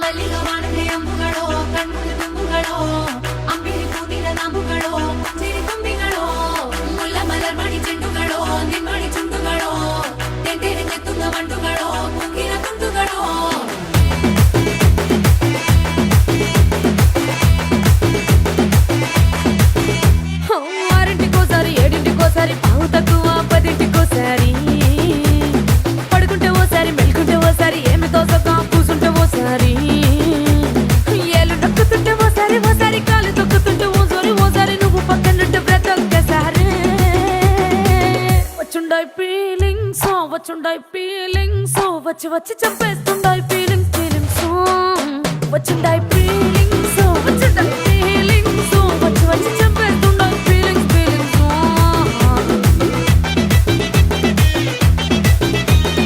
ಮಲ್ಲಿಗ ವಾಣದೆ ಅಂಬುಗಳೋ ಕಣ್ಮುಳ ತುಂಬುಗಳೋ ಅಂಬಿಳಿ ಕೂದಿನ ನಾಂಬುಗಳೋ ಚಿರಿ ತುಂಬಿಗಳೋ ಮುಲ್ಲ ಮಲರ್ ಮಣಿ ಚೆಂಡುಗಳೋ ನಿಮ್ಮಣಿ ಚುಂಡುಗಳೋ ತೆಂಟೆರೆ ಚೆತ್ತುಂಗ ಮಂಟುಗಳೋ ಕುಂಗಿನ ತುಂಡುಗಳೋ ఆరింటికోసారి ఏడింటికోసారి పావు తక్కువ పదింటికోసారి పడుకుంటే ఓసారి మెలుకుంటే ఓసారి ఏమి తోసక కూసుంటే ఓసారి ఏలు నొక్కుతుంటే ఓసారి ఓసారి కాలు తొక్కుతుంటే ఓసారి నువ్వు పక్కనుంటే బ్రతొక్కసారి వచ్చుండాయి ఫీలింగ్స్ వచ్చి వచ్చి చంపేస్తుండాయి ఫీలింగ్స్ వచ్చుండాయి ఫీలింగ్స్ వచ్చుండాయి